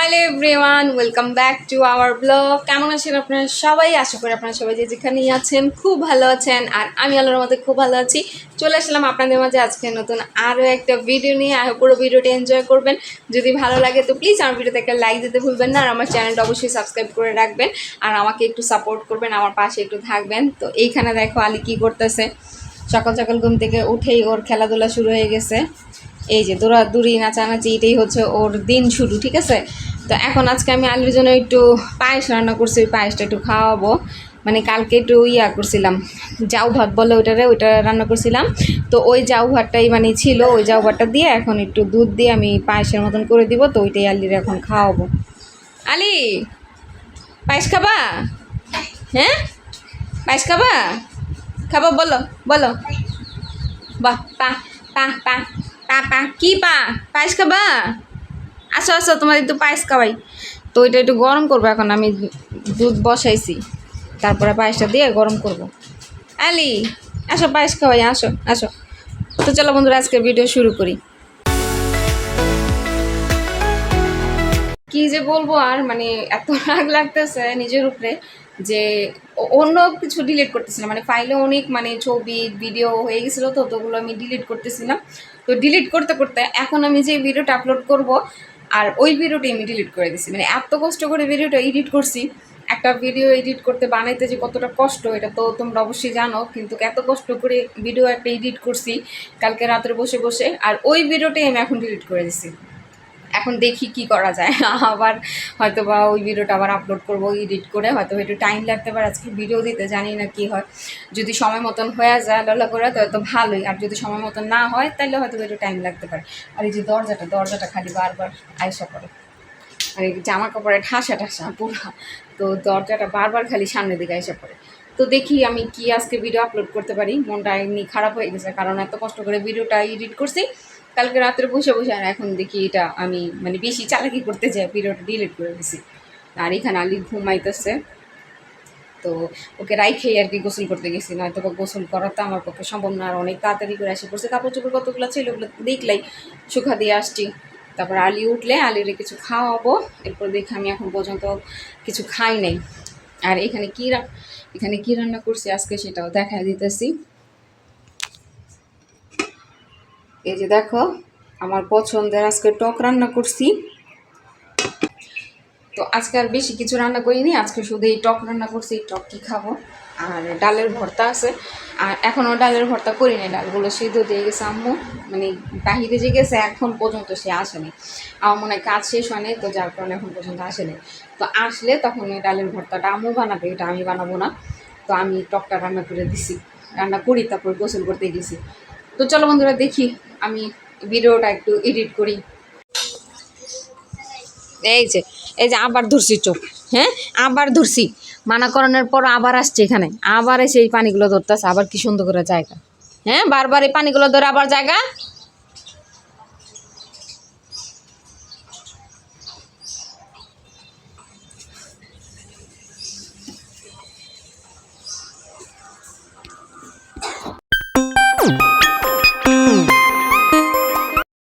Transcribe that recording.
Hello everyone, welcome back to our blog. কেমন আছেন আপনারা সবাই? আশা করি আপনারা সবাই যে যেখানেই আছেন খুব ভালো আছেন, আর আমি আল্লাহর মধ্যে খুব ভালো আছি। চলে আসলাম আপনাদের মাঝে আজকে নতুন আরও একটা ভিডিও নিয়ে। আর পুরো ভিডিওটা এনজয় করবেন। যদি ভালো লাগে তো প্লিজ আমার ভিডিওতে একটা লাইক দিতে ভুলবেন না, আর আমার চ্যানেলটা অবশ্যই সাবস্ক্রাইব করে রাখবেন, আর আমাকে একটু সাপোর্ট করবেন, আমার পাশে একটু থাকবেন। তো এইখানে দেখো আলী কী করতেছে। সকাল সকাল ঘুম থেকে উঠেই ওর খেলাধুলা শুরু হয়ে গেছে। এই যে দৌড়াদৌড়ি নাচানাচি, এটাই হচ্ছে ওর দিন শুরু, ঠিক আছে। তো এখন আজকে আমি আলুর জন্য একটু পায়েস রান্না করছি, ওই পায়েসটা একটু খাওয়াবো। মানে কালকে একটু করছিলাম, জাউ ভাত বলে ওইটা রান্না করছিলাম। তো ওই জাউ ভাতটাই মানে ছিল, ওই জাউ ভাতটা দিয়ে এখন একটু দুধ দিয়ে আমি পায়েসের মতন করে দিব। তো ওইটাই আলির এখন খাওয়াবো। আলি, পায়েস খাবা? হ্যাঁ, পায়েস খাবা? খাবো, বলো বলো। বাহ, পা পা পা পা পা কি পায়েস খাবা? আসো আসো, তোমার একটু পায়েস খাওয়াই। তো ওইটা একটু গরম করবো, এখন আমি দুধ বসাইছি, তারপরে পায়েসটা দিয়ে গরম করব। আলি, আসো পায়েস খাওয়াই, আসো আসো। তো চলো বন্ধুরা, আজকের ভিডিও শুরু করি। কি যে বলবো, আর মানে এত রাগ লাগতেছে নিজের উপরে যে অন্য কিছু ডিলিট করতেছিলাম। মানে ফাইলে অনেক মানে ছবি ভিডিও হয়ে গেছিলো, তো ওগুলো আমি ডিলিট করতেছিলাম। তো ডিলিট করতে করতে এখন আমি যে ভিডিওটা আপলোড করব, আর ওই ভিডিওটাই আমি ডিলিট করে দিছি। মানে এত কষ্ট করে ভিডিওটা এডিট করছি। একটা ভিডিও এডিট করতে বানাইতে যে কতটা কষ্ট, এটা তো তোমরা অবশ্যই জানো। কিন্তু এত কষ্ট করে ভিডিও একটা এডিট করছি কালকে রাত্রে বসে বসে, আর ওই ভিডিওটাই আমি এখন ডিলিট করে দিছি। এখন দেখি কি করা যায়। আবার হয়তো বা ওই ভিডিওটা আবার আপলোড করবো এডিট করে, হয়তো একটু টাইম লাগতে পারে আজকে ভিডিও দিতে, জানি না কি হয়। যদি সময় মতন হয়ে যায় ললা করে তো ভালোই, আর যদি সময় মতন না হয় তাহলে হয়তো একটু টাইম লাগতে পারে। আর এই যে দরজাটা খালি বারবার আয়সা করে, আর এই জামা কাপড়ের ঠাসা পুরা, তো দরজাটা বারবার খালি সামনের দিকে আয়সা পড়ে। তো দেখি আমি কি আজকে ভিডিও আপলোড করতে পারি। মনটা এমনি খারাপ হয়ে গেছে, কারণ এত কষ্ট করে ভিডিওটা এডিট করছি কালকে রাত্রে বসে বসে, আর এখন দেখি এটা আমি মানে বেশি চালাকি করতে যাই, ভিডিওটা ডিলিট করে দিছি। আর এখানে আলি ঘুমাইতেছে, তো ওকে রাইখেই আর কি গোসল করতে গেছি, নয়তো গোসল করাতে আমার পক্ষে সম্ভব না। আর অনেক তাড়াতাড়ি করে আসে পড়ছে, কাপড় চোপড় কতগুলো ছিল ওগুলো দেখলাই শুকা দিয়ে আসছি। তারপর আলি উঠলে আলিরে কিছু খাওয়াবো, এরপর দেখি আমি এখন পর্যন্ত কিছু খাই নাই। আর এখানে কি রান্না করছি আজকে সেটাও দেখা দিতেছি। এই যে দেখো, আমার পছন্দের আজকে টক রান্না করছি। তো আজকে আর বেশি কিছু রান্না করিনি, আজকে শুধু এই টক রান্না করছি। এই টক কি খাবো, আর ডালের ভর্তা আছে। আর এখনও ডালের ভর্তা করি নাই, ডালগুলো সিদ্ধ দিয়ে গেছে আম্মু, মানে বাহিরে যে গেছে এখন পর্যন্ত সে আসেনি। আমার মনে হয় কাজ শেষ হয়নি, তো যার কারণে এখন পর্যন্ত আসেনি। তো আসলে তখন ওই ডালের ভর্তাটা আম্মু বানাবে, এটা আমি বানাবো না। তো আমি টকটা রান্না করি তারপর গোসল করতে গেছি। তো চলো বন্ধুরা, দেখি আমি ভিডিওটা একটু এডিট করি। এই যে আবার ধরছি চোখ, হ্যাঁ আবার ধরছি, মানা করানোর পর আবার আসছে এখানে, আবার এসে এই পানিগুলো ধরতেছে। আবার কি সুন্দর করে জায়গা, হ্যাঁ বারবার এই পানিগুলো ধরে আবার জায়গা।